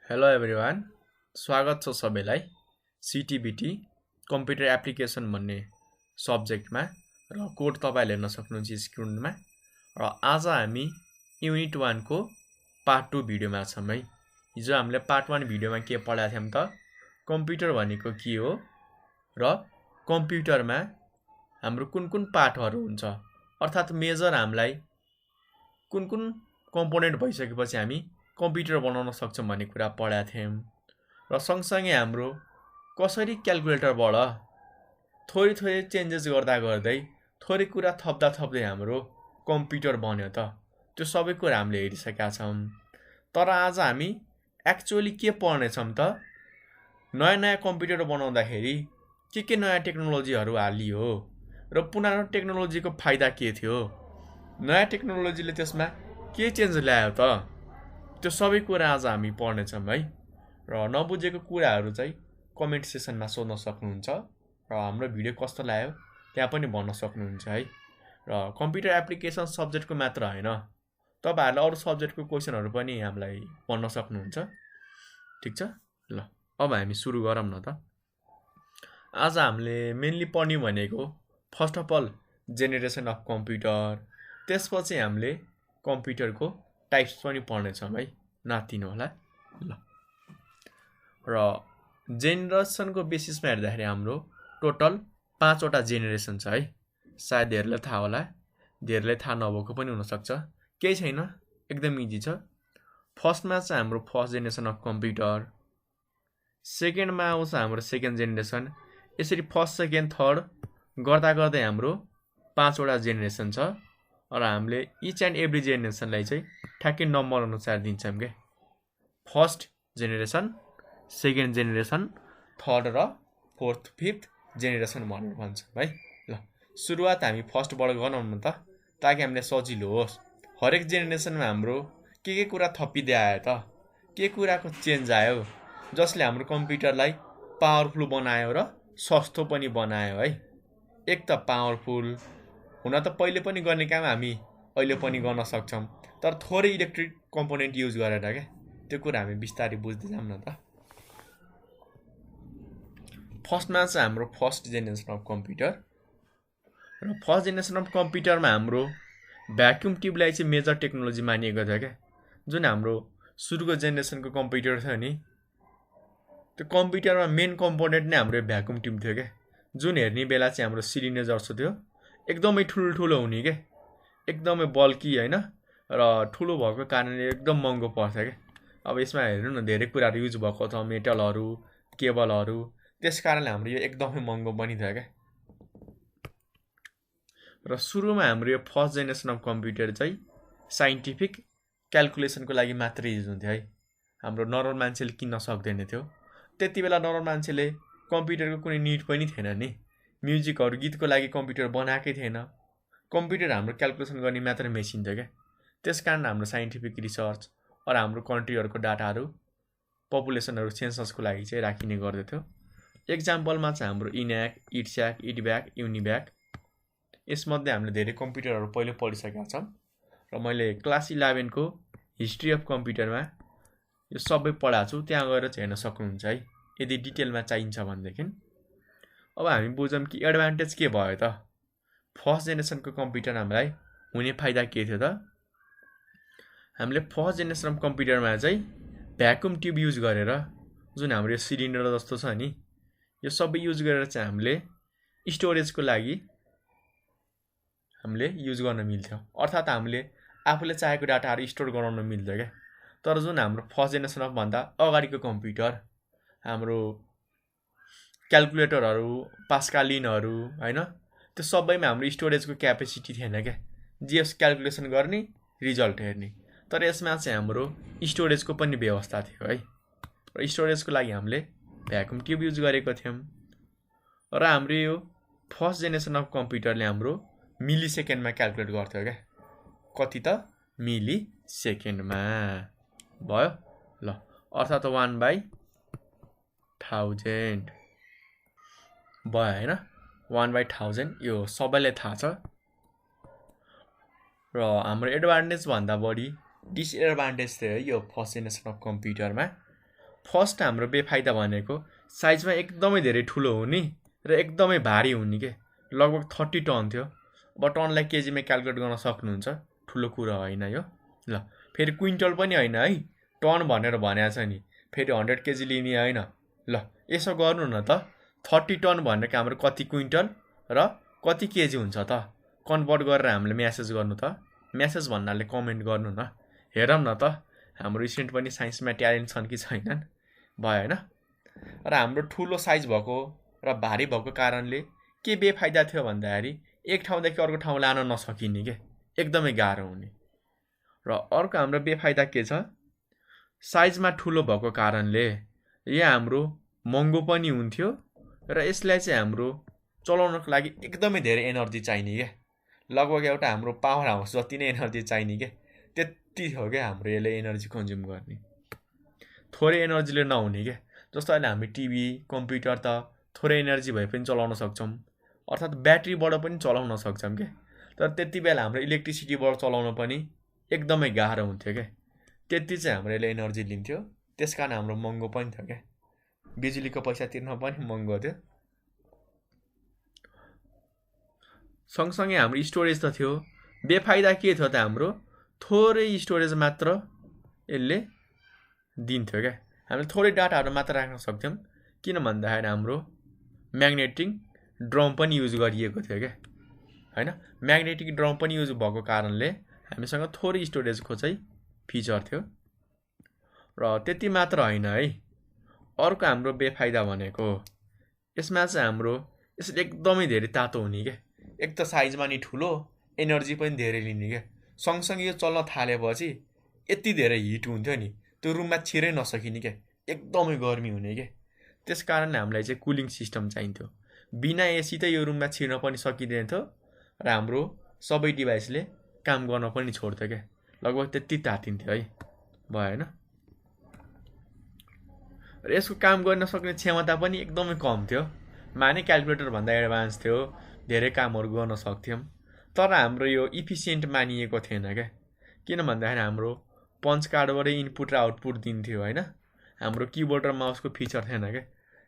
Hello everyone, स्वागत छ सबैलाई सिटिबिटी कम्प्युटर एप्लिकेसन भन्ने सब्जेक्टमा र कोड तपाईले हेर्न सक्नुहुन्छ स्क्रिनमा। र आज हामी युनिट 1 को पार्ट 2 भिडियोमा छौं है। हिजो हामीले पार्ट 1 भिडियोमा के पढाएको थियौं त कम्प्युटर भनेको के हो र कम्प्युटरमा हाम्रो कुन पार्टहरु हुन्छ अर्थात मेजर हामीलाई कुन कम्पोनेन्ट भइसकेपछि हामी कम्प्युटर बनाउन सक्छौं भन्ने कुरा पढाएको थियौं। र सँगसँगै हाम्रो कसरी क्याल्कुलेटरबाट थोरै चेन्जेस गर्दै थोरै कुरा थप्दै हाम्रो कम्प्युटर बन्यो त त्यो सबै कुरा हामीले हेरिसकेका छौं। तर आज हामी एक्चुअली के पढ्ने छौं त नयाँ कम्प्युटर बनाउँदाखेरि के नयाँ टेक्नोलोजीहरु हालियो र पुरानो टेक्नोलोजीको फाइदा के थियो, नयाँ टेक्नोलोजीले त्यसमा के चेन्ज ल्यायो त त्यो सबै कुरा आज हामी पढ्ने छौं है। र नबुझेको कुराहरु चाहिँ कमेन्ट सेक्सनमा सोध्न सक्नुहुन्छ र हाम्रो भिडियो कस्तो लाग्यो त्यहाँ पनि भन्न सक्नुहुन्छ है। र कम्प्युटर एप्लिकेसन सब्जेक्टको मात्र हैन, तपाईहरुले अरु सब्जेक्टको क्वेशनहरु पनि हामीलाई भन्न सक्नुहुन्छ। ठीक छ, ल अब हामी सुरु गरौँ न त। आज हामीले मेनली पढ्ने भनेको first of all generation of computer, त्यसपछि हामीले कम्प्युटरको टाइप्स पनि पढ्ने छौं है, नातिनु होला। ल र जेनेरेसनको बेसिसमा हेर्दाखेरि हाम्रो टोटल 5 वटा जेनेरेसन छ है। सायद धेरैलाई थाहा होला, धेरैलाई थाहा नभएको पनि हुन सक्छ, केही छैन, एकदम इजी छ। फर्स्टमा चाहिँ हाम्रो फर्स्ट जेनेरेसन अफ कम्प्युटर, सेकेन्डमा आउँछ हाम्रो सेकेन्ड जेनेरेसन, यसरी फर्स्ट सेकेन्ड थर्ड गर्दै हाम्रो 5 वटा जेनेरेसन छ। र हामीले इच एन्ड एभ्री जेनेरेसनलाई चाहिँ ठ्याक्कै नम्बर अनुसार दिन्छौं के, first generation, second generation, third र फोर्थ फिफ्थ जेनेरेसन भनेर भन्छौं है। ल सुरुवात हामी फर्स्टबाट गरौँ न त, ताकि हामीलाई सजिलो होस्। हरेक जेनेरेसनमा हाम्रो के कुरा थपिदै आयो त, के कुराको चेन्ज आयो जसले हाम्रो कम्प्युटरलाई पावरफुल बनायो र सस्तो पनि बनायो है। एक त पावरफुल हुन त पहिले पनि गर्ने काम हामी अहिले पनि गर्न सक्छौं, तर थोरै इलेक्ट्रिक कम्पोनेन्ट युज गरेर के, त्यो कुरा हामी बिस्तारै बुझ्दै जाम न त। फर्स्टमा चाहिँ हाम्रो फर्स्ट जेनेरेसन अफ कम्प्युटर, र फर्स्ट जेनेरेसन अफ कम्प्युटरमा हाम्रो भ्याक्युम ट्युबलाई चाहिँ मेजर टेक्नोलोजी मानिएको थियो के। जुन हाम्रो सुरुको जेनेरेसनको कम्प्युटर थियो नि, त्यो कम्प्युटरमा मेन कम्पोनेन्ट नै हाम्रो भ्याक्युम ट्युब थियो के, जुन हेर्ने बेला चाहिँ हाम्रो सिलिन्डर जस्तो थियो, एकदमै ठुलो हुने के, एकदमै बल्की हैन, र ठुलो भएको कारणले एकदम महँगो पर्थ्यो के। अब यसमा हेर्नु न, धेरै कुराहरु युज भएको छ, मेटलहरु, केबलहरु, त्यसकारणले हाम्रो यो एकदमै महँगो पनि थियो के। र सुरुमा हाम्रो यो फर्स्ट जेनेरेसन अफ कम्प्युटर चाहिँ साइन्टिफिक क्याल्कुलेसनको लागि मात्रै युज हुन्थ्यो है। हाम्रो नर्मल मान्छेले किन्न सक्दैन थियो। त्यति बेला नर्मल मान्छेले कम्प्युटरको कुनै निड पनि थिएन नि, म्युजिकहरु गीतको लागि कम्प्युटर बनाएकै थिएन। कम्प्युटर हाम्रो क्याल्कुलेसन गर्ने मात्र मेसिन थियो के। त्यसकारण हाम्रो साइन्टिफिक रिसर्च र हाम्रो कन्ट्रीहरुको डाटाहरु पपुलेसनहरु सेन्ससको लागि चाहिँ राखिने गर्दथ्यो। एक्जाम्पलमा चाहिँ हाम्रो इन्याक, इट्स्याक, इडब्याक, युनिब्याक, यसमध्ये हामीले धेरै कम्प्युटरहरु पहिले पढिसकेका छौं। र मैले क्लास 11 को हिस्ट्री अफ कम्प्युटरमा यो सबै पढाएको छु, त्यहाँ गएर चाहिँ हेर्न सक्नुहुन्छ है, यदि डिटेलमा चाहिन्छ भनेदेखि। अब हामी बुझौँ कि एडभान्टेज के भयो त, फर्स्ट जेनेरेसनको कम्प्युटर हामीलाई हुने फाइदा के थियो त। हामीले फर्स्ट जेनेरेसन अफ कम्प्युटरमा चाहिँ भ्याक्युम ट्युब युज गरेर, जुन हाम्रो यो सिलिन्डर जस्तो छ नि, यो सबै युज गरेर चाहिँ हामीले स्टोरेजको लागि हामीले युज गर्न मिल्थ्यो, अर्थात हामीले आफूले चाहेको डाटाहरु स्टोर गराउन मिल्थ्यो के। तर जुन हाम्रो फर्स्ट जेनेरेसन अफ भन्दा अगाडिको कम्प्युटर, हाम्रो क्याल्कुलेटरहरु, पास्कालिनहरु हैन, त्यो सबैमा हाम्रो स्टोरेजको क्यापेसिटी थिएन के, जेस क्याल्कुलेसन गर्ने, रिजल्ट हेर्ने। तर यसमा चाहिँ हाम्रो स्टोरेजको पनि व्यवस्था थियो है। र स्टोरेजको लागि हामीले भ्याक्युम ट्युब युज गरेको थियौं। र हाम्रो यो फर्स्ट जेनेरेसन अफ कम्प्युटरले हाम्रो मिली सेकेन्डमा क्याल्कुलेट गर्थ्यो के, कति त मिली सेकेन्डमा भयो। ल अर्थात 1/1000 भयो हैन, 1/1000 यो सबैलाई थाहा छ। र हाम्रो एडभान्टेज भन्दा बढी डिसएडभान्टेज थियो है यो फर्स्ट जेनेरेसन अफ कम्प्युटरमा। फर्स्ट हाम्रो बेफाइदा भनेको साइजमा एकदमै धेरै ठुलो हुने र एकदमै भारी हुने के लगभग 30 टन थियो। अब टनलाई केजीमा क्याल्कुलेट गर्न सक्नुहुन्छ, ठुलो कुरा होइन यो। ल फेरि क्विन्टल पनि होइन है, टन भनेर भनेको छ नि, फेरि 100 केजी लिने होइन। ल यसो गर्नु न त, 30 टन भनेको हाम्रो कति क्विन्टल र कति केजी हुन्छ त कन्भर्ट गरेर हामीले म्यासेज गर्नु त। म्यासेज भन्नाले कमेन्ट गर्नु न, हेरौँ न त हाम्रो स्टुडेन्ट पनि साइन्समा ट्यालेन्ट छन् कि छैनन्, भयो होइन। र हाम्रो ठुलो साइज भएको र भारी भएको कारणले के बेफाइदा थियो भन्दाखेरि एक ठाउँदेखि अर्को ठाउँ लान नसकिने के, एकदमै गाह्रो हुने। र अर्को हाम्रो बेफाइदा के छ, साइजमा ठुलो भएको कारणले यो हाम्रो महँगो पनि हुन्थ्यो र यसलाई चाहिँ हाम्रो चलाउनको लागि एकदमै धेरै एनर्जी चाहिने क्या, लगभग एउटा हाम्रो पावर हाउस जति नै एनर्जी चाहिने क्या, त्यति हो क्या हाम्रो यसले एनर्जी कन्ज्युम गर्ने। थोरै एनर्जीले नहुने क्या, जस्तो अहिले हामी टिभी कम्प्युटर त थोरै एनर्जी भए पनि चलाउन सक्छौँ, अर्थात् ब्याट्रीबाट पनि चलाउन सक्छौँ क्या। तर त्यति बेला हाम्रो इलेक्ट्रिसिटीबाट चलाउन पनि एकदमै गाह्रो हुन्थ्यो क्या, त्यति चाहिँ हाम्रो यसले एनर्जी लिन्थ्यो। त्यस कारण हाम्रो महँगो पनि थियो क्या, बिजुलीको पैसा तिर्न पनि महँगो थियो। सँगसँगै हाम्रो स्टोरेज त थियो। बेफाइदा के थियो त हाम्रो थोरै स्टोरेज मात्र यसले दिन्थ्यो क्या, हामीले थोरै डाटाहरू मात्र राख्न सक्थ्यौँ। किन भन्दाखेरि हाम्रो म्याग्नेटिक ड्रम पनि युज गरिएको थियो क्या, होइन। म्याग्नेटिक ड्रम पनि युज भएको कारणले हामीसँग थोरै स्टोरेजको चाहिँ फिचर थियो। र त्यति मात्र होइन है, अर्को हाम्रो बेफाइदा भनेको यसमा चाहिँ हाम्रो यसले एकदमै धेरै तातो हुने क्या, एक त साइजमा नि ठुलो, एनर्जी पनि धेरै लिने क्या। सँगसँगै यो चल्न थालेपछि यति धेरै हिट हुन्थ्यो नि, त्यो रुममा छिरै नसकिने क्या, एकदमै गर्मी हुने क्या। त्यस कारणले हामीलाई चाहिँ कुलिङ सिस्टम चाहिन्थ्यो। बिना एसी त यो रुममा छिर्न पनि सकिँदैन थियो र हाम्रो सबै डिभाइसले काम गर्न पनि छोड्थ्यो क्या, लगभग त्यति तातिन्थ्यो है, भयो होइन। र यसको काम गर्न सक्ने क्षमता पनि एकदमै कम थियो, माने क्यालकुलेटरभन्दा एडभान्स थियो, धेरै कामहरू गर्न सक्थ्यौँ। तर हाम्रो यो इफिसियन्ट मानिएको थिएन क्या, किन भन्दाखेरि हाम्रो पञ्च कार्डबाटै इनपुट र आउटपुट दिन्थ्यो होइन, हाम्रो किबोर्ड र माउसको फिचर थिएन क्या।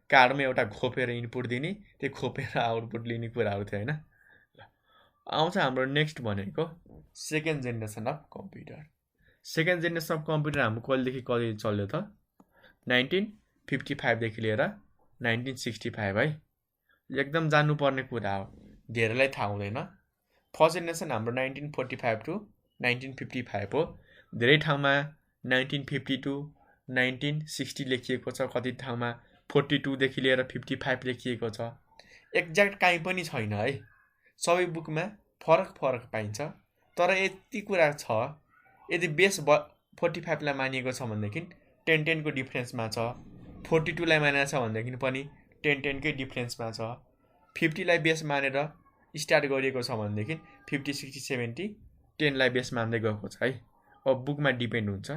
कार्डमा एउटा खोपेर इनपुट दिने, त्यो खोपेर आउटपुट लिने कुराहरू थियो होइन। आउँछ हाम्रो नेक्स्ट भनेको second generation of computer. Second generation of computer हाम्रो कहिलेदेखि कहिले चल्यो त 1955देखि लिएर 1965 है, एकदम जान्नुपर्ने कुरा हो, धेरैलाई थाहा हुँदैन। फर्स्ट जेनेरेसन हाम्रो 1945 टु 1955 हो, धेरै ठाउँमा 1952 1960 लेखिएको छ, कति ठाउँमा 42 देखि लिएर 55 लेखिएको छ, एक्ज्याक्ट काहीँ पनि छैन है, सबै बुकमा फरक फरक पाइन्छ। तर यति कुरा छ, यदि बेस 45 लाई मानिएको छ भनेदेखि 10-10 को डिफ्रेन्समा छ, 42 लाई मानेको छ भनेदेखि पनि 10-10 कै डिफ्रेन्समा छ, 50 लाई बेस मानेर स्टार्ट गरिएको छ भनेदेखि 50 60 70 10 लाई बेस मान्दै गएको छ है। अब बुकमा डिपेन्ड हुन्छ,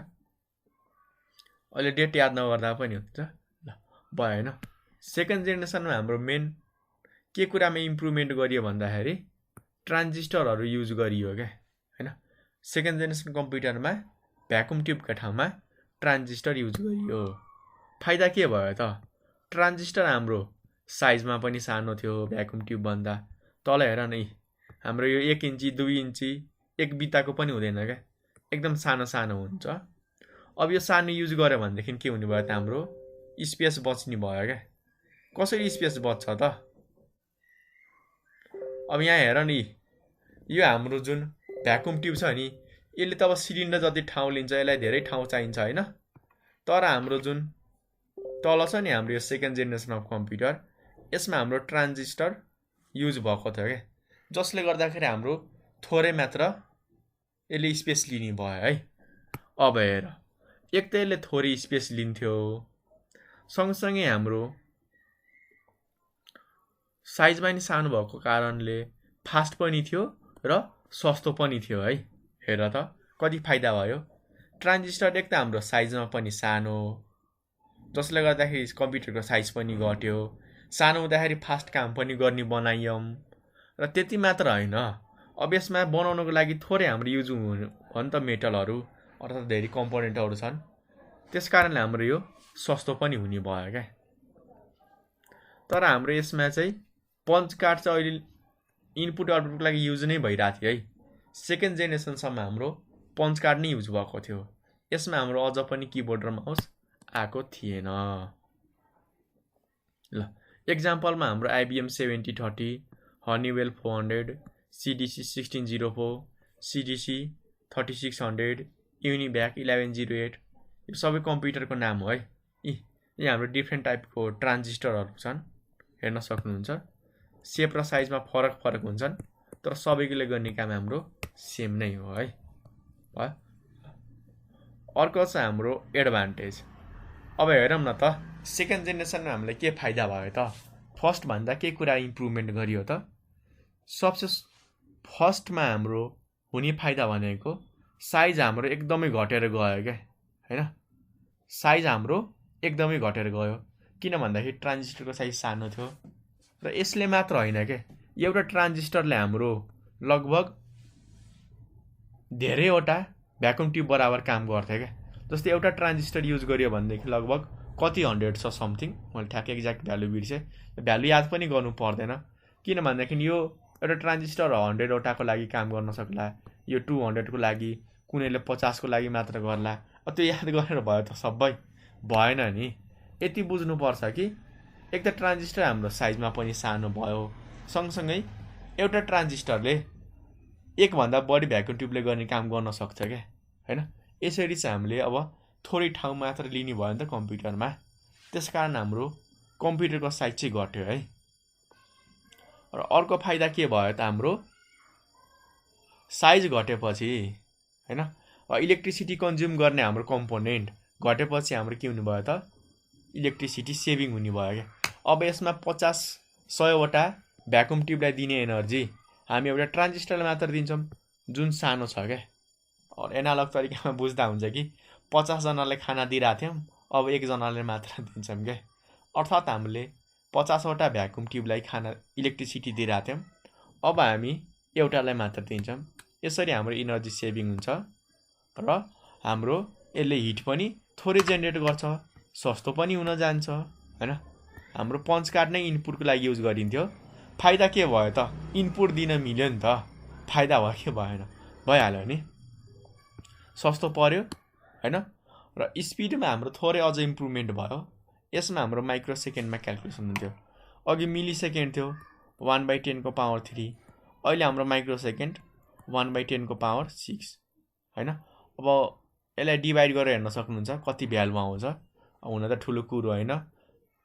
अहिले डेट याद नगर्दा पनि हुन्छ। ल भयो होइन। सेकेन्ड जेनेरेसनमा हाम्रो मेन के कुरामा इम्प्रुभमेन्ट गरियो भन्दाखेरि ट्रान्जिस्टरहरू युज गरियो क्या, होइन। सेकेन्ड जेनेरेसन कम्प्युटरमा भ्याकुम ट्युबका ठाउँमा ट्रान्जिस्टर युज गरियो। फाइदा के भयो त, ट्रान्जिस्टर हाम्रो साइजमा पनि सानो थियो भ्याकुम ट्युबभन्दा। तल हेर नै हाम्रो यो 1 इन्ची 2 इन्ची 1 बिताको पनि हुँदैन क्या, एकदम सानो सानो हुन्छ। अब यो सानो युज गर्यो भनेदेखि के हुने भयो त, हाम्रो स्पेस बच्ने भयो क्या। कसरी स्पेस बच्छ त, अब यहाँ हेर नि, यो हाम्रो जुन भ्याकुम ट्युब छ नि, यसले त अब सिलिन्डर जति ठाउँ लिन्छ, यसलाई धेरै ठाउँ चाहिन्छ होइन। तर हाम्रो जुन तल छ नि हाम्रो यो सेकेन्ड जेनेरेसन अफ कम्प्युटर, यसमा हाम्रो ट्रान्जिस्टर युज भएको थियो क्या, जसले गर्दाखेरि हाम्रो थोरै मात्र यसले स्पेस लिने भयो है। अब हेर, एक त यसले थोरै स्पेस लिन्थ्यो, सँगसँगै हाम्रो साइजमा नि सानो भएको कारणले फास्ट पनि थियो र सस्तो पनि थियो है। हेर त कति फाइदा भयो। ट्रान्जिस्टर एक त हाम्रो साइजमा पनि सानो, जसले गर्दाखेरि कम्प्युटरको साइज पनि घट्यो, सानो हुँदाखेरि फास्ट काम पनि गर्ने बनाइयौँ। र त्यति मात्र होइन, अब यसमा बनाउनको लागि थोरै हाम्रो युज हुनु हो नि त मेटलहरू, अर्थात् धेरै कम्पोनेन्टहरू छन्। त्यस कारणले हाम्रो यो सस्तो पनि हुने भयो क्या। तर हाम्रो यसमा चाहिँ पञ्च कार्ड चाहिँ अहिले इनपुट आउटपुटको लागि युज नै भइरहेको थियो है। सेकेन्ड जेनेरेसनसम्म हाम्रो पञ्च कार्ड नै युज भएको थियो। यसमा हाम्रो अझ पनि किबोर्ड र माउस आएको थिएन। ल एक्जाम्पलमा हाम्रो IBM 7030, हनीवेल 400, CDC 1604, CDC 3600, युनिभ्याक 1108 यो सबै कम्प्युटरको नाम हो है। यी हाम्रो डिफ्रेन्ट टाइपको ट्रान्जिस्टरहरू छन्, हेर्न सक्नुहुन्छ। सेप र साइजमा फरक फरक हुन्छन्, तर सबैले गर्ने काम हाम्रो सेम नै हो है। अर्को छ हाम्रो एडभान्टेज। अब हेरौँ न त सेकेन्ड जेनेरेसनमा हामीलाई के फाइदा भयो त। फर्स्ट भन्दा के कुरा इम्प्रुभमेन्ट गरियो त। सबसे फर्स्टमा हाम्रो हुने फाइदा भनेको साइज हाम्रो एकदमै घटेर गयो क्या, हैन। साइज हाम्रो एकदमै घटेर गयो, किन भन्दाखेरि ट्रान्जिस्टरको साइज सानो थियो। र यसले मात्र होइन क्या, एउटा ट्रान्जिस्टरले हाम्रो लगभग धेरैवटा भ्याकुम ट्युब बराबर काम गर्थ्यो क्या। जस्तै एउटा ट्रान्जिस्टर युज गरियो भनेदेखि लगभग कति 100 छ समथिङ, मैले ठ्याक्क एक्ज्याक्ट भ्यालु बिर्सेँ, भ्यालु याद पनि गर्नु पर्दैन। किन भन्दाखेरि यो एउटा ट्रान्जिस्टर 100वटाको लागि काम गर्न सक्ला, यो 200को लागि, कुनैले 50को लागि मात्र गर्ला। त्यो याद गरेर भयो त सबै भएन नि। यति बुझ्नुपर्छ कि एक त ट्रान्जिस्टर हाम्रो साइजमा पनि सानो भयो, सँगसँगै एउटा ट्रान्जिस्टरले एकभन्दा बढी भ्याकुम ट्युबले गर्ने काम गर्न सक्छ क्या, हैन। यसरी चाहिँ हामीले अब थोरै ठाउँ मात्र लिने भयो नि त कम्प्युटरमा। त्यसकारण हाम्रो कम्प्युटरको साइज चाहिँ घट्यो है। र अर्को फाइदा के भयो त, हाम्रो साइज घटेपछि हैन इलेक्ट्रिसिटी कन्ज्युम गर्ने हाम्रो कम्पोनेन्ट घटेपछि हाम्रो के हुने भयो त, इलेक्ट्रिसिटी सेभिङ हुने भयो क्या। अब यसमा 50-100वटा भ्याकुम ट्युबलाई दिने एनर्जी हामी एउटा ट्रान्जिस्टरलाई मात्र दिन्छौँ, जुन सानो छ क्या। एनालग तरिकामा बुझ्दा हुन्छ कि 50 जनालाई खाना दिइरहेको थियौँ, अब 1 जनाले मात्र दिन्छौँ क्या। अर्थात् हामीले 50वटा भ्याकुम ट्युबलाई खाना इलेक्ट्रिसिटी दिइरहेको थियौँ, अब हामी एउटालाई मात्र दिन्छौँ। यसरी हाम्रो इनर्जी सेभिङ हुन्छ र हाम्रो यसले हिट पनि थोरै जेनेरेट गर्छ, सस्तो पनि हुन जान्छ, हैन। हाम्रो पञ्च कार्ड नै इनपुटको लागि युज गरिन्थ्यो। फाइदा के भयो त, इनपुट दिन मिल्यो नि त, फाइदा भयो कि भएन, भइहाल्यो नि, सस्तो पर्यो, हैन। र स्पिडमा हाम्रो थोरै अझ इम्प्रुभमेन्ट भयो। यसमा हाम्रो माइक्रो सेकेन्डमा क्यालकुलेसन हुन्थ्यो, अघि मिली सेकेन्ड थियो 1/10 को पावर 3, अहिले हाम्रो माइक्रो सेकेन्ड 1/10 को पावर 6, हैन। अब यसलाई डिभाइड गरेर हेर्न सक्नुहुन्छ कति भ्यालुमा आउँछ। हुन त ठुलो कुरो होइन,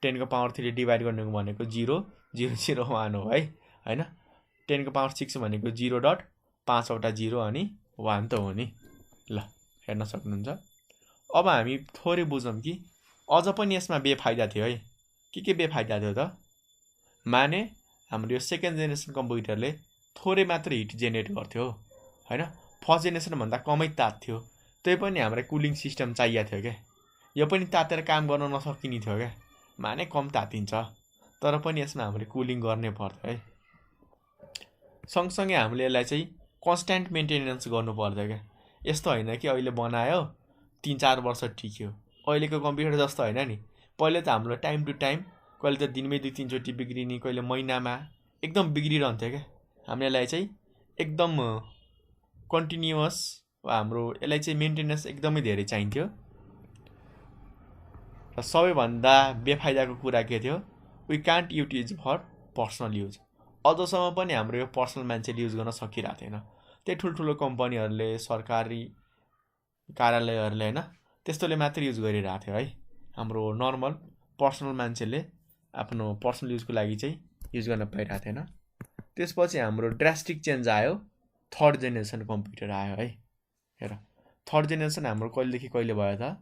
10 को पावर 3 डिभाइड गर्ने भनेको 0.001 हो है, हैन। 10 को पावर 6 भनेको 0.5वटा 0 अनि 1 त हो नि। ल हेर्न सक्नुहुन्छ। अब हामी थोरै बुझौँ कि अझ पनि यसमा बेफाइदा थियो है। के बेफाइदा थियो त, माने हाम्रो यो सेकेन्ड जेनेरेसन कम्प्युटरले थोरै मात्र हिट जेनेरेट गर्थ्यो, हैन। फर्स्ट जेनेरेसनभन्दा कमै तात्थ्यो, त्यही पनि हामीलाई कुलिङ सिस्टम चाहिएको थियो क्या। यो पनि तातेर काम गर्न नसकिने थियो क्या, माने कम तातिन्छ, तर पनि यसमा हामीले कुलिङ गर्नै पर्थ्यो है। सँगसँगै हामीले यसलाई चाहिँ कन्स्ट्यान्ट मेन्टेनेन्स गर्नु पर्छ क्या। यस्तो होइन कि अहिले बनायो 3-4 वर्ष टिक्यो। अहिलेको कम्प्युटर जस्तो होइन नि, पहिले त हाम्रो टाइम टु टाइम, कहिले त दिनमै 2-3 चोटि बिग्रिने, कहिले महिनामा एकदम बिग्रिरहन्थ्यो क्या। हामीलाई चाहिँ एकदम कन्टिन्युअस हाम्रो यसलाई चाहिँ मेन्टेनेन्स एकदमै धेरै चाहिन्थ्यो। र सबैभन्दा बेफाइदाको कुरा के थियो, we can't use for personal use. अझसम्म पनि हाम्रो यो पर्सनल मान्छेले युज गर्न सकिरहेको थिएन। त्यही ठुल्ठुलो कम्पनीहरूले, सरकारी कार्यालयहरूले, होइन, त्यस्तोले मात्र युज गरिरहेको थियो है। हाम्रो नर्मल पर्सनल मान्छेले आफ्नो पर्सनल युजको लागि चाहिँ युज गर्न पाइरहेको थिएन। त्यसपछि हाम्रो ड्रास्टिक चेन्ज आयो, थर्ड जेनेरेसन कम्प्युटर आयो है। हेर, थर्ड जेनेरेसन हाम्रो कहिलेदेखि कहिले भयो त,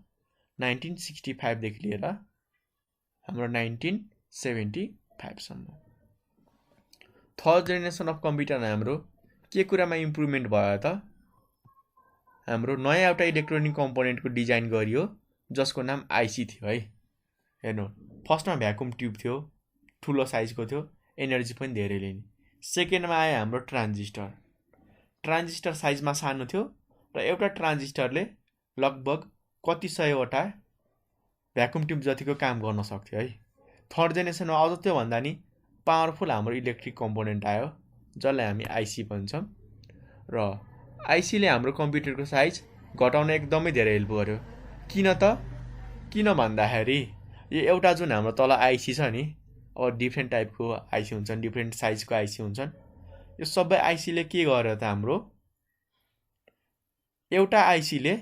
1965देखि लिएर हाम्रो 1975सम्म। थर्ड जेनेरेसन अफ कम्प्युटरमा हाम्रो के कुरामा इम्प्रुभमेन्ट भयो त, हाम्रो नयाँ एउटा इलेक्ट्रोनिक कम्पोनेन्टको डिजाइन गरियो जसको नाम आइसी थियो है। हेर्नु, फर्स्टमा भ्याकुम ट्युब थियो, ठुलो साइजको थियो, एनर्जी पनि धेरै लिने। सेकेन्डमा आयो हाम्रो ट्रान्जिस्टर। ट्रान्जिस्टर साइजमा सानो थियो र एउटा ट्रान्जिस्टरले लगभग कति सयवटा भ्याकुम ट्युब जतिको काम गर्न सक्थ्यो है। थर्ड जेनेरेसनमा अझ त्योभन्दा नि पावरफुल हाम्रो इलेक्ट्रिक कम्पोनेन्ट आयो, जसलाई हामी आइसी भन्छौँ। र आइसीले हाम्रो कम्प्युटरको साइज घटाउन एकदमै धेरै हेल्प गर्यो। किन भन्दाखेरि यो एउटा जुन हाम्रो तल आइसी छ नि, अब डिफ्रेन्ट टाइपको आइसी हुन्छन्, डिफ्रेन्ट साइजको आइसी हुन्छन्। यो सबै आइसीले के गर्यो त हाम्रो एउटा आइसीले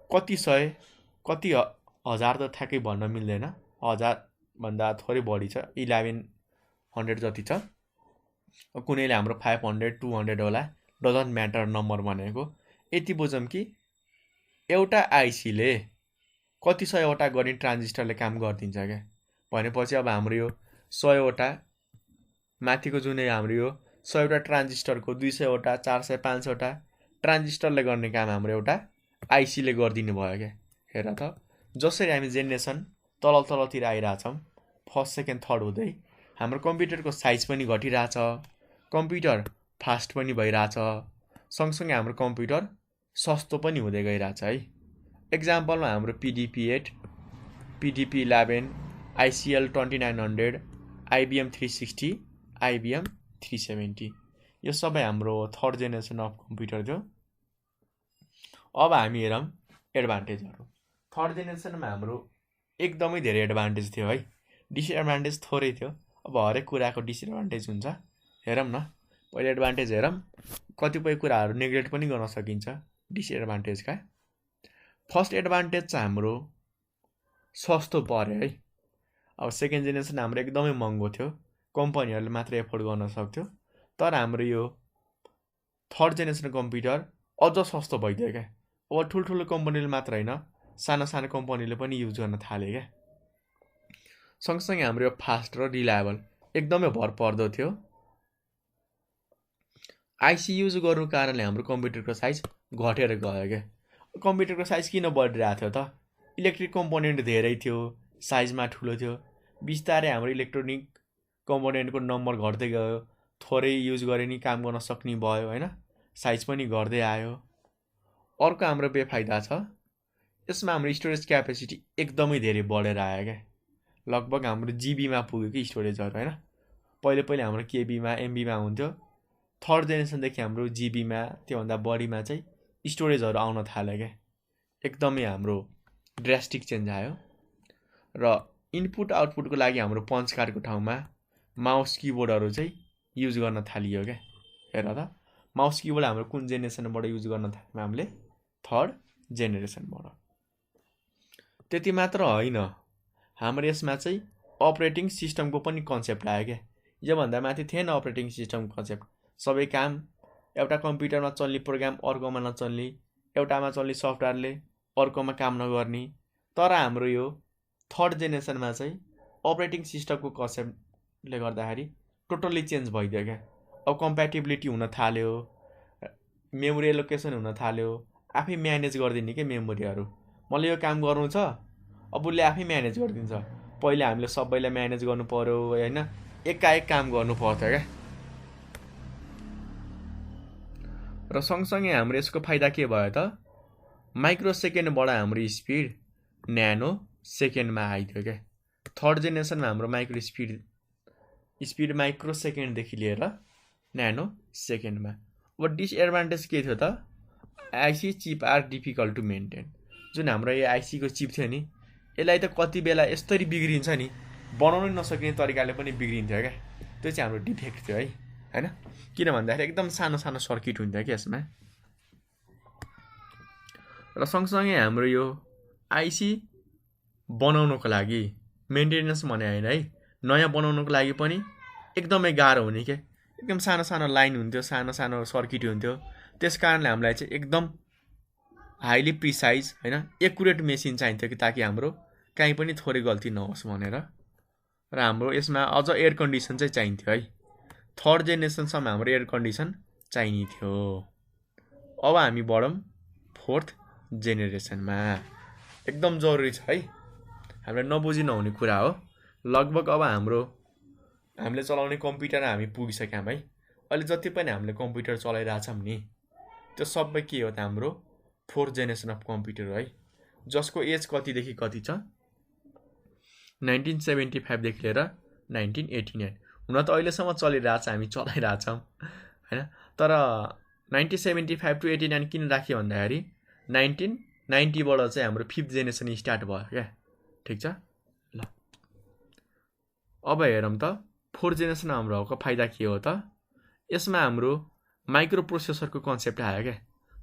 कति सय कति हजार त ठ्याक्कै भन्न मिल्दैन, 1000भन्दा थोरै बढी छ, 1100 जति छ। कुनैले हाम्रो 500 200 होला, डजन्ट म्याटर नम्बर भनेको। यति बुझौँ कि एउटा आइसीले कति सयवटा गर्ने ट्रान्जिस्टरले काम गरिदिन्छ क्या। भनेपछि अब हाम्रो यो 100वटा माथिको जुनै हाम्रो यो 100वटा ट्रान्जिस्टरको 200वटा 400 500वटा ट्रान्जिस्टरले गर्ने काम हाम्रो एउटा आइसीले गरिदिनु भयो क्या। हेर त, जसरी हामी जेनेरेसन तलतिर आइरहेछौँ, फर्स्ट सेकेन्ड थर्ड हुँदै हाम्रो कम्प्युटरको साइज पनि घटिरहेछ, कम्प्युटर फास्ट पनि भइरहेछ, सँगसँगै हाम्रो कम्प्युटर सस्तो पनि हुँदै गइरहेछ है। एक्जाम्पलमा हाम्रो PDP-8, PDP-11, ICL 2900, IBM 360, IBM 370, यो सबै हाम्रो थर्ड जेनेरेसन अफ कम्प्युटर थियो। अब हामी हेरौँ एडभान्टेजहरू। थर्ड जेनेरेसनमा हाम्रो एकदमै धेरै एडभान्टेज थियो है, डिसएडभान्टेज थोरै थियो। अब हरेक कुराको डिसएडभान्टेज हुन्छ। हेरौँ न, पहिले एडभान्टेज हेरौँ। कतिपय कुराहरू नेग्लेक्ट पनि गर्न सकिन्छ डिसएडभान्टेजका। फर्स्ट एडभान्टेज चाहिँ हाम्रो सस्तो पर्यो है। अब सेकेन्ड जेनेरेसन हाम्रो एकदमै महँगो थियो, कम्पनीहरूले मात्र एफोर्ड गर्न सक्थ्यो। तर हाम्रो यो थर्ड जेनेरेसन कम्प्युटर अझ सस्तो भइदियो क्या। अब ठुल्ठुलो कम्पनीले मात्र होइन, सानो सानो कम्पनीले पनि युज गर्न थाले क्या। सँगसँगै हाम्रो यो फास्ट र रिलायबल एकदमै भर पर्दो थियो। आइसी युज गर्नुको कारणले हाम्रो कम्प्युटरको साइज घटेर गयो क्या। कम्प्युटरको साइज किन बढिरहेको थियो त? इलेक्ट्रिक कम्पोनेन्ट धेरै थियो, साइजमा ठुलो थियो। बिस्तारै हाम्रो इलेक्ट्रोनिक कम्पोनेन्टको नम्बर घट्दै गयो, थोरै युज गरे नि काम गर्न सक्ने भयो होइन, साइज पनि घट्दै आयो। अर्को हाम्रो बेफाइदा छ, यसमा हाम्रो स्टोरेज क्यापेसिटी एकदमै धेरै बढेर आयो क्या। लगभग हाम्रो जिबीमा पुग्यो कि स्टोरेजहरू होइन। पहिले हाम्रो केबीमा एमबीमा हुन्थ्यो, थर्ड जेनेरेसनदेखि हाम्रो जिबीमा त्योभन्दा बढीमा चाहिँ स्टोरेजहरू आउन थाल्यो क्या। एकदमै हाम्रो ड्रास्टिक चेन्ज आयो। र इनपुट आउटपुटको लागि हाम्रो पञ्च कार्डको ठाउँमा माउस किबोर्डहरू चाहिँ युज गर्न थालियो क्या। हेर त, माउस किबोर्ड हाम्रो कुन जेनेरेसनबाट युज गर्न थाल्यौँ हामीले? थर्ड जेनेरेसनबाट। त्यति मात्र होइन, हाम्रो यसमा चाहिँ अपरेटिङ सिस्टमको पनि कन्सेप्ट आयो क्या। योभन्दा माथि थिएन अपरेटिङ सिस्टम कन्सेप्ट। सबै काम एउटा कम्प्युटरमा चल्ने प्रोग्राम अर्कोमा नचल्ने, एउटामा चल्ने सफ्टवेयरले अर्कोमा काम नगर्ने। तर हाम्रो यो थर्ड जेनेरेसनमा चाहिँ अपरेटिङ सिस्टमको कन्सेप्टले गर्दाखेरि टोटल्ली चेन्ज भइदियो क्या। अब कम्प्याटिबिलिटी हुन थाल्यो, मेमोरी एलोकेसन हुन थाल्यो, आफै म्यानेज गरिदिने के मेमोरीहरू। मलाई यो काम गर्नु छ, अब उसले आफै म्यानेज गरिदिन्छ। पहिले हामीले सबैलाई म्यानेज गर्नु पर्यो होइन, एकाएक काम गर्नु पर्थ्यो क्या। र सँगसँगै हाम्रो यसको फाइदा के भयो त? माइक्रो सेकेन्डबाट हाम्रो स्पिड न्यानो सेकेन्डमा आइदियो क्या। थर्ड जेनेरेसनमा हाम्रो स्पिड माइक्रो सेकेन्डदेखि लिएर न्यानो सेकेन्डमा। अब डिसएडभान्टेज के थियो त? IC chip are difficult to maintain. जुन हाम्रो यो आइसीको चिप थियो नि, यसलाई त कति बेला यस्तरी बिग्रिन्छ नि, बनाउनै नसकिने तरिकाले पनि बिग्रिन्थ्यो क्या। त्यो चाहिँ हाम्रो डिफेक्ट थियो है होइन। किन भन्दाखेरि एकदम सानो सानो सर्किट हुन्थ्यो क्या यसमा। र सँगसँगै हाम्रो यो आइसी बनाउनको लागि मेन्टेनेन्स भने होइन है, नयाँ बनाउनको लागि पनि एकदमै गाह्रो हुने क्या। एकदम सानो सानो लाइन हुन्थ्यो, सानो सानो सर्किट हुन्थ्यो। त्यस कारणले हामीलाई चाहिँ एकदम हाइली प्रिसाइज होइन, एकुरेट मेसिन चाहिन्थ्यो कि ताकि हाम्रो काहीँ पनि थोरै गल्ती नहोस् भनेर। र हाम्रो यसमा अझ एयर कन्डिसन चाहिँ चाहिन्थ्यो है। थर्ड जेनेरेसनसम्म हाम्रो एयर कन्डिसन चाहिने थियो। अब हामी बढौँ फोर्थ जेनेरेसनमा। एकदम जरुरी छ है, हामीलाई नबुझी नहुने कुरा हो। लगभग अब हामीले चलाउने कम्प्युटर हामी पुगिसक्यौँ है। अहिले जति पनि हामीले कम्प्युटर चलाइरहेछौँ नि, त्यो सबै के हो त? हाम्रो फोर्थ जेनेरेसन अफ कम्प्युटर है, जसको एज कतिदेखि कति छ? 1975 देखि लिएर 1989 हुन त अहिलेसम्म चलिरहेछ, हामी चलाइरहेछौँ हैन। तर 1975 to 89 किन राख्यो भन्दाखेरि 1990 बाट चाहिँ हाम्रो 5th जेनेरेसन स्टार्ट भयो क्या, ठिक छ। ल अब हेरौँ त 4th जेनेरेसन हाम्रो फाइदा के हो त। यसमा हाम्रो माइक्रो प्रोसेसरको कन्सेप्ट आयो क्या,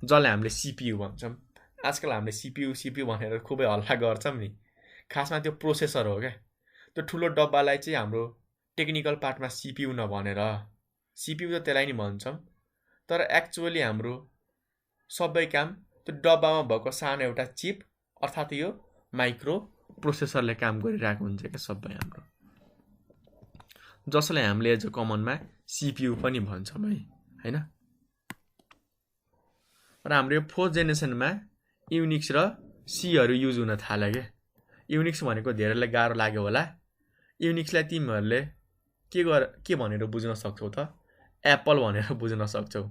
जसलाई हामीले सिपियु भन्छौँ। आजकल हामीले सिपियु भनेर खुबै हल्ला गर्छौँ नि, खासमा त्यो प्रोसेसर हो क्या। त्यो ठुलो डब्बालाई चाहिँ हाम्रो टेक्निकल पार्टमा सिपियु नभनेर सिपियु त त्यसलाई नि भन्छौँ, तर एक्चुअली हाम्रो सबै काम त्यो डब्बामा भएको सानो एउटा चिप अर्थात् यो माइक्रो प्रोसेसरले काम गरिरहेको हुन्छ क्या सबै हाम्रो, जसलाई हामीले एज अ कमनमा सिपियु पनि भन्छौँ है हैन। र हाम्रो यो 4th जेनेरेसनमा युनिक्स र सीहरू युज हुन थाल्यो क्या। युनिक्स भनेको धेरैलाई गाह्रो लाग्यो होला। युनिक्सलाई तिमीहरूले के भनेर बुझ्न सक्छौ त, एप्पल भनेर बुझ्न सक्छौ।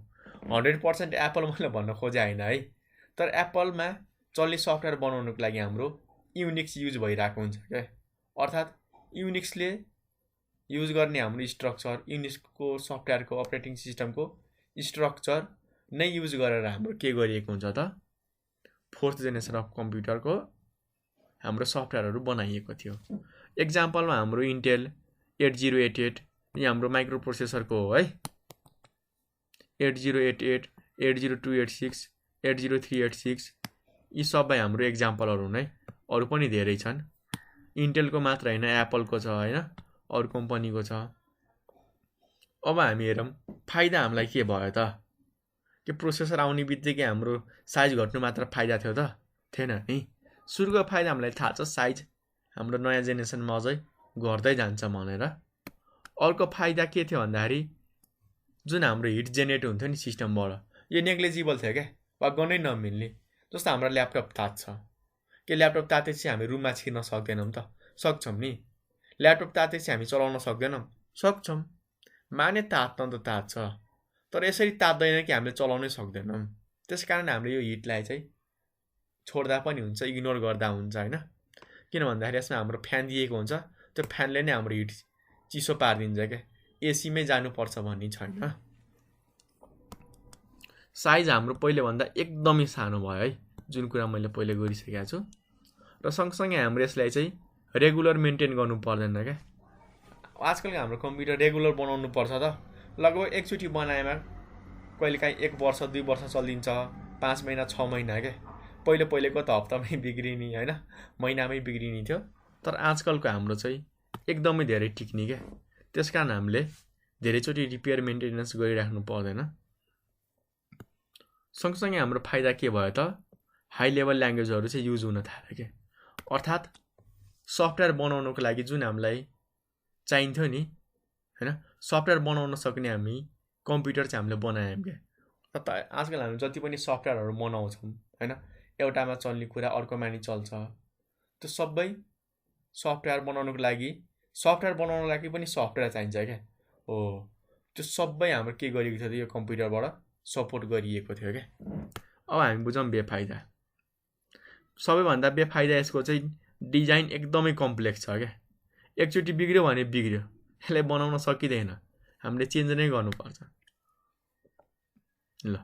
100% एप्पल मैले भन्न खोजे होइन है, तर एप्पलमा चल्ने सफ्टवेयर बनाउनुको लागि हाम्रो युनिक्स युज भइरहेको हुन्छ क्या। अर्थात् युनिक्सले युज गर्ने हाम्रो स्ट्रक्चर, युनिक्सको सफ्टवेयरको अपरेटिङ सिस्टमको स्ट्रक्चर नै युज गरेर हाम्रो के गरिएको हुन्छ त, 4th जेनेरेसन अफ कम्प्युटरको हाम्रो सफ्टवेयरहरू बनाइएको थियो। एक्जाम्पलमा हाम्रो इन्टेल 8088 यो हाम्रो माइक्रो प्रोसेसरको हो है। 8088, 80286, 80386 यी सबै हाम्रो एक्जाम्पलहरू हुन् है। अरू पनि धेरै छन्, इन्टेलको मात्र होइन, एप्पलको छ होइन, अरू कम्पनीको छ। अब हामी हेरौँ फाइदा हामीलाई के भयो त। के प्रोसेसर आउने बित्तिकै हाम्रो साइज घट्नु मात्र फाइदा थियो त, थिएन नि। सुरुको फाइदा हामीलाई थाहा छ, साइज हाम्रो नयाँ जेनेरेसनमा अझै घट्दै जान्छ भनेर। अर्को फाइदा के थियो भन्दाखेरि जुन हाम्रो हिट जेनेरेट हुन्थ्यो नि सिस्टमबाट, यो नेग्लिजिबल थियो क्या, वा गर्नै नमिल्ने। जस्तो हाम्रो ल्यापटप तात्छ, के ल्यापटप तातेपछि हामी रुममा छिर्न सक्दैनौँ त, सक्छौँ नि। ल्यापटप तातेपछि हामी चलाउन सक्दैनौँ, सक्छौँ। माने तात्न त तात्छ, तर यसरी तात्दैन कि हामीले चलाउनै सक्दैनौँ। त्यस कारण हामीले यो हिटलाई चाहिँ छोड्दा पनि हुन्छ, इग्नोर गर्दा हुन्छ होइन। किन भन्दाखेरि यसमा हाम्रो फ्यान दिएको हुन्छ, त्यो फ्यानले नै हाम्रो हिट चिसो पारिदिन्छ क्या, एसीमै जानुपर्छ भन्ने छैन। साइज हाम्रो पहिलेभन्दा एकदमै सानो भयो है, जुन कुरा मैले पहिले गरिसकेको छु। र सँगसँगै हाम्रो यसलाई चाहिँ रेगुलर मेन्टेन गर्नु पर्दैन क्या। आजकलको हाम्रो कम्प्युटर रेगुलर बनाउनु पर्छ त, लगभग एकचोटि बनाएमा कहिलेकाहीँ 1 वर्ष 2 वर्ष चलिदिन्छ, 5 महिना 6 महिना क्या। पहिलेको त हप्तामै बिग्रिने होइन, महिनामै बिग्रिने थियो, तर आजकलको हाम्रो चाहिँ एकदमै धेरै टिक्ने क्या। त्यस कारण हामीले धेरैचोटि रिपेयर मेन्टेनेन्स गरिराख्नु पर्दैन। सँगसँगै हाम्रो फाइदा के भयो त, हाई लेभल ल्याङ्ग्वेजहरू चाहिँ युज हुन थाल्यो क्या। अर्थात् सफ्टवेयर बनाउनको लागि जुन हामीलाई चाहिन्थ्यो नि हैन, सफ्टवेयर बनाउन सक्ने हामी कम्प्युटर चाहिँ हामीले बनायौँ क्या। आजकल हामी जति पनि सफ्टवेयरहरू बनाउँछौँ हैन, एउटामा चल्ने कुरा अर्कोमा नि चल्छ। त्यो सबै सफ्टवेयर बनाउनको लागि पनि सफ्टवेयर चाहिन्छ क्या। हो, त्यो सबै हाम्रो के गरिएको थियो, यो कम्प्युटरबाट सपोर्ट गरिएको थियो क्या। अब हामी बुझौँ बेफाइदा। सबैभन्दा बेफाइदा यसको चाहिँ डिजाइन एकदमै कम्प्लेक्स छ क्या। एकचोटि बिग्रियो भने बिग्रियो, यसलाई बनाउन सकिँदैन, हामीले चेन्ज नै गर्नुपर्छ। ल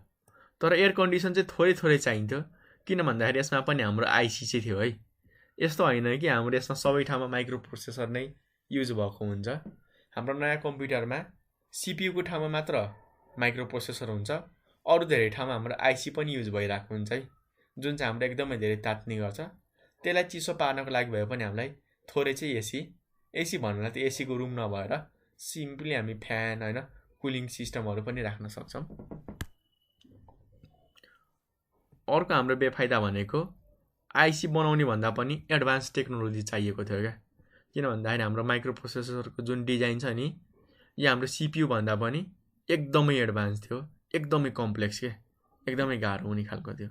तर एयर कन्डिसन चाहिँ थोरै चाहिन्थ्यो, किन भन्दाखेरि यसमा पनि हाम्रो आइसी चाहिँ थियो है। यस्तो होइन कि हाम्रो यसमा सबै ठाउँमा माइक्रो प्रोसेसर नै युज भएको हुन्छ। हाम्रो नयाँ कम्प्युटरमा सिपियुको ठाउँमा मात्र माइक्रो प्रोसेसर हुन्छ, अरू धेरै ठाउँमा हाम्रो आइसी पनि युज भइरहेको हुन्छ है, जुन चाहिँ हाम्रो एकदमै धेरै तात्ने गर्छ। त्यसलाई चिसो पार्नको लागि भए पनि हामीलाई थोरै चाहिँ एसी भन्नुलाई त एसीको रुम नभएर सिम्पली हामी फ्यान होइन, कुलिङ सिस्टमहरू पनि राख्न सक्छौँ। अर्को हाम्रो बेफाइदा भनेको आइसी बनाउने भन्दा पनि एडभान्स टेक्नोलोजी चाहिएको थियो क्या। किन भन्दाखेरि हाम्रो माइक्रो प्रोसेसरको जुन डिजाइन छ नि, यो हाम्रो सिपियु भन्दा पनि एकदमै एडभान्स थियो, एकदमै कम्प्लेक्स के, एकदमै गाह्रो हुने खालको थियो।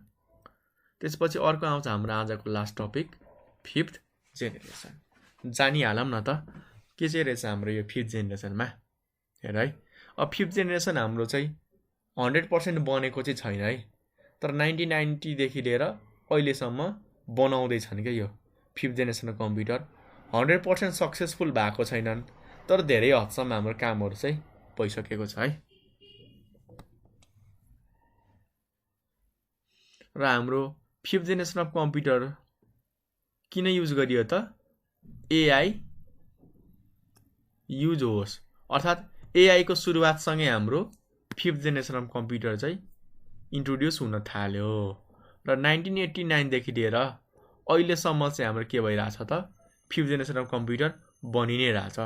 त्यसपछि अर्को आउँछ हाम्रो आजको लास्ट टपिक, 5th जेनेरेसन। जानिहालौँ न त के चाहिँ रहेछ हाम्रो यो 5th जेनेरेसनमा। हेर है, अब 5th जेनेरेसन हाम्रो चाहिँ 100% बनेको चाहिँ छैन है, तर 1990 देखि लिएर अहिलेसम्म बनाउँदैछन् क्या यो 5th जेनेरेसनको कम्प्युटर। 100% सक्सेसफुल भएको छैनन्, तर धेरै हदसम्म हाम्रो कामहरू चाहिँ भइसकेको छ है। र हाम्रो 5th जेनेरेसन अफ कम्प्युटर किन युज गरियो त? एआई युज होस्, अर्थात् एआई को सुरुवातसँगै हाम्रो 5th जेनेरेसन अफ कम्प्युटर चाहिँ इन्ट्रोड्युस हुन थाल्यो र 1989 देखि लिएर अहिलेसम्म चाहिँ हाम्रो के भइरहेछ त? 5th जेनेरेसन अफ कम्प्युटर बनि नै रहेछ।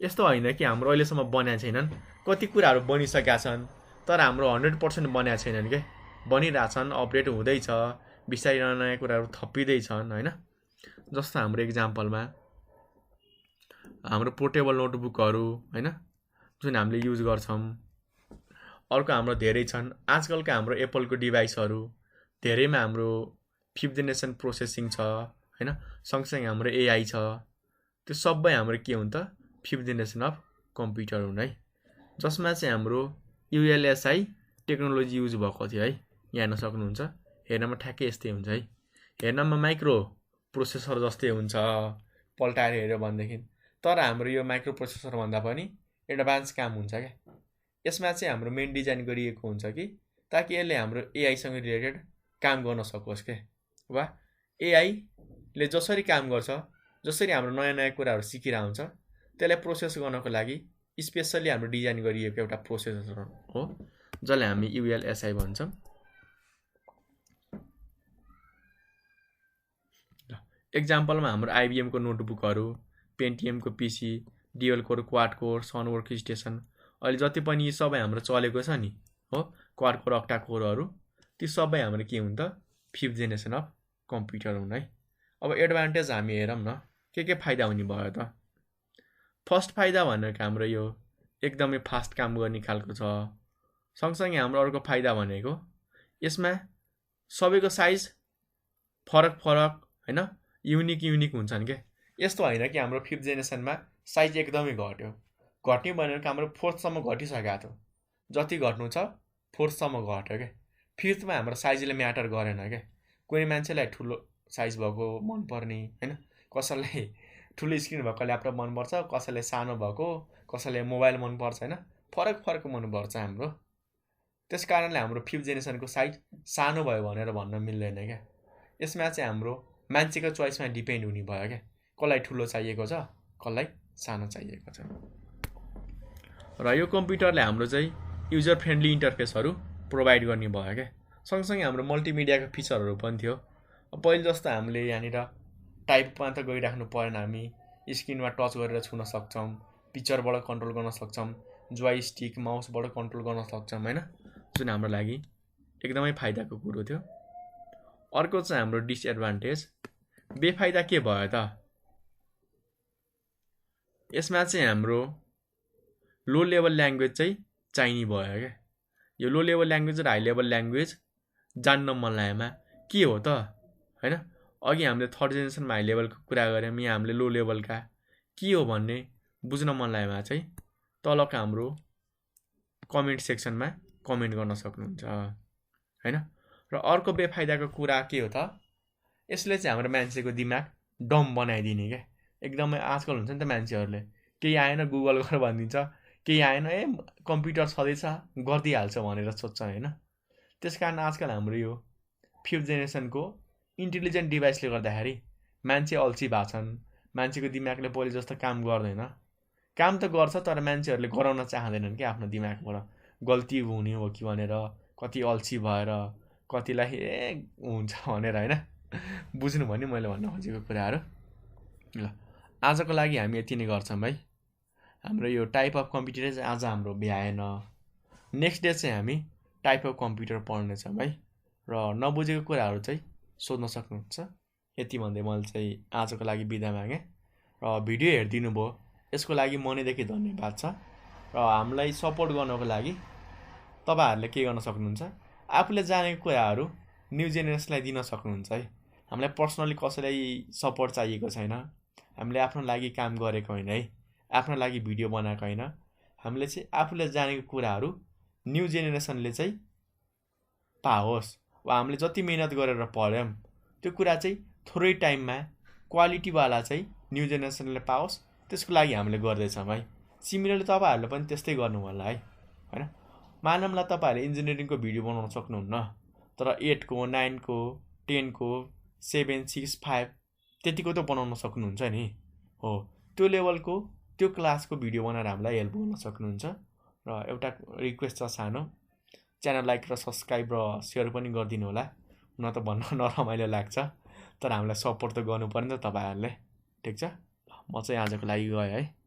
यस्तो होइन कि हाम्रो अहिलेसम्म बनेका छैनन्, कति कुराहरू बनिसकेका छन्, तर हाम्रो 100% बनेका छैनन् के, बनिरहेछन्, अपडेट हुँदैछ, बिस्तारै नयाँ कुराहरू थपिँदैछन् होइन। जस्तो हाम्रो इक्जाम्पलमा हाम्रो पोर्टेबल नोटबुकहरू होइन, जुन हामीले युज गर्छौँ। अर्को हाम्रो धेरै छन्, आजकलका हाम्रो एप्पलको डिभाइसहरू धेरैमा हाम्रो 5th जेनेरेसन प्रोसेसिङ छ होइन, सँगसँगै हाम्रो एआई छ। त्यो सबै हाम्रो के हुन् त? 5th जेनेरेसन अफ कम्प्युटर हुन् है, जसमा चाहिँ हाम्रो युएलएसआई टेक्नोलोजी युज भएको थियो है। यहाँ हेर्न सक्नुहुन्छ, हेर्नमा ठ्याक्कै यस्तै हुन्छ है, हेर्नमा माइक्रो प्रोसेसर जस्तै हुन्छ पल्टाएर हेऱ्यो भनेदेखि, तर हाम्रो यो माइक्रो प्रोसेसर भन्दा पनि एडभान्स काम हुन्छ क्या। यसमा चाहिँ हाम्रो मेन डिजाइन गरिएको हुन्छ कि ताकि यसले हाम्रो एआईसँग रिलेटेड काम गर्न सकोस् के, वा एआईले जसरी काम गर्छ, जसरी हाम्रो नयाँ नयाँ कुराहरू सिकिरहेको हुन्छ, त्यसलाई प्रोसेस गर्नको लागि स्पेसल्ली हाम्रो डिजाइन गरिएको एउटा प्रोसेसर हो, जसलाई हामी युएलएसआई भन्छौँ। एक्जाम्पलमा हाम्रो आइबिएमको नोटबुकहरू, पेन्टिएमको पिसी, डिएल कोर, क्वाड कोर, सन वर्क स्टेसन, अहिले जति पनि यी सबै हाम्रो चलेको छ नि हो, क्वाड कोर, अक्टा कोरहरू, ती सबै हाम्रो के हुन् त? 5th जेनेरेसन अफ कम्प्युटर हुन् है। अब एडभान्टेज हामी हेरौँ न, के फाइदा हुने भयो त? फर्स्ट फाइदा भनेको हाम्रो यो एकदमै फास्ट काम गर्ने खालको छ। सँगसँगै हाम्रो अर्को फाइदा भनेको यसमा सबैको साइज फरक फरक होइन, युनिक हुन्छन् के। यस्तो होइन कि हाम्रो 5th जेनेरेसनमा साइज एकदमै घट्यो, घट्ने भनेको हाम्रो 4thसम्म घटिसकेको थियो, जति घट्नु छ 4thसम्म घट्यो क्या। 5thमा हाम्रो साइजले म्याटर गरेन क्या। कुनै मान्छेलाई ठुलो साइज भएको मनपर्ने होइन, कसैलाई ठुलो स्क्रिन भएको ल्यापटप मनपर्छ, कसैलाई सानो भएको, कसैलाई मोबाइल मनपर्छ होइन, फरक मनपर्छ हाम्रो। त्यस कारणले हाम्रो 5th जेनेरेसनको साइज सानो भयो भनेर भन्न मिल्दैन क्या। यसमा चाहिँ हाम्रो मान्छेको चोइसमा डिपेन्ड हुने भयो क्या, कसलाई ठुलो चाहिएको छ, कसलाई सानो चाहिएको छ। र यो कम्प्युटरले हाम्रो चाहिँ युजर फ्रेन्डली इन्टरफेसहरू प्रोभाइड गर्ने भयो क्या। सँगसँगै हाम्रो मल्टिमिडियाको फिचरहरू पनि थियो। पहिले जस्तो हामीले यहाँनिर टाइपमा त गइराख्नु परेन, हामी स्क्रिनमा टच गरेर छुन सक्छौँ, पिक्चरबाट कन्ट्रोल गर्न सक्छौँ, जोयस्टिक माउसबाट कन्ट्रोल गर्न सक्छौँ होइन, जुन हाम्रो लागि एकदमै फाइदाको कुरो थियो। अर्को चाहिँ हाम्रो डिसएडभान्टेज, बेफाइदा के भयो त? यसमा चाहिँ हाम्रो लो लेभल ल्याङ्ग्वेज चाहिँ चाहिने भयो क्या। यो लो लेभल ल्याङ्ग्वेज र हाई लेभल ल्याङ्ग्वेज जान्न मन लागेमा के हो त होइन। अघि हामीले 3rd जेनेरेसनमा हाई लेभलको कुरा गऱ्यौँ, यहाँ हामीले लो लेभलका के हो भन्ने बुझ्न मन लागेमा चाहिँ तलको हाम्रो कमेन्ट सेक्सनमा कमेन्ट गर्न सक्नुहुन्छ होइन। र अर्को बेफाइदाको कुरा के हो त? यसले चाहिँ हाम्रो मान्छेको दिमाग डम बनाइदिने क्या। एकदमै आजकल हुन्छ नि त, मान्छेहरूले केही आएन गुगल गर भनिदिन्छ, केही आएन ए कम्प्युटर छँदैछ गरिदिइहाल्छ भनेर सोध्छ होइन। त्यस कारण आजकल हाम्रो यो 5th जेनेरेसनको इन्टेलिजेन्ट डिभाइसले गर्दाखेरि मान्छे अल्छी भएको छन्, मान्छेको दिमागले पहिले जस्तो काम गर्दैन। काम त गर्छ तर मान्छेहरूले गराउन चाहँदैनन् क्या, आफ्नो दिमागबाट गल्ती हुने हो कि भनेर, कति अल्छी भएर, कतिलाई ए हुन्छ भनेर होइन। बुझ्नु भयो नि मैले भन्न खोजेको कुराहरू। ल आजको लागि हामी यति नै गर्छौँ है। हाम्रो यो टाइप अफ कम्प्युटर चाहिँ आज हाम्रो भ्याएन, नेक्स्ट डे चाहिँ हामी टाइप अफ कम्प्युटर पढ्नेछौँ है। र नबुझेको कुराहरू चाहिँ सोध्न सक्नुहुन्छ। यति भन्दै मैले चाहिँ आजको लागि बिदा मागेँ। र भिडियो हेरिदिनु भयो यसको लागि मनैदेखि धन्यवाद छ। र हामीलाई सपोर्ट गर्नको लागि तपाईँहरूले के गर्न सक्नुहुन्छ, आफूले जानेको कुराहरू न्यू जेनेरेसनलाई दिन सक्नुहुन्छ है। हामीलाई पर्सनली कसैलाई सपोर्ट चाहिएको छैन, हामीले आफ्नो लागि काम गरेको होइन है, आफ्नो लागि भिडियो बनाएको होइन। हामीले चाहिँ आफूले जानेको कुराहरू न्यू जेनेरेसनले चाहिँ पाओस्, वा हामीले जति मेहनत गरेर पढ्यौँ त्यो कुरा चाहिँ थोरै टाइममा क्वालिटीवाला चाहिँ न्यू जेनेरेसनले पाओस् त्यसको लागि हामीले गर्दैछौँ है। सिमिलरली तपाईँहरूले पनि त्यस्तै गर्नु होला है हैन। मानौँला तपाईँहरूले इन्जिनियरिङको भिडियो बनाउन सक्नुहुन्न, तर 8 को 9 को 10 को 7 6 5 त्यतिको त बनाउन सक्नुहुन्छ नि। हो, त्यो लेभलको त्यो क्लासको भिडियो बनाएर हामीलाई हेल्प गर्न सक्नुहुन्छ। र एउटा रिक्वेस्ट छ सानो, च्यानल लाइक र सब्सक्राइब र सेयर पनि गरिदिनु होला। हुन त भन्न नरमाइलो लाग्छ, तर हामीलाई सपोर्ट त गर्नु पर्यो नि त तपाईँहरूले। ठिक छ, म चाहिँ आजको लागि गएँ है।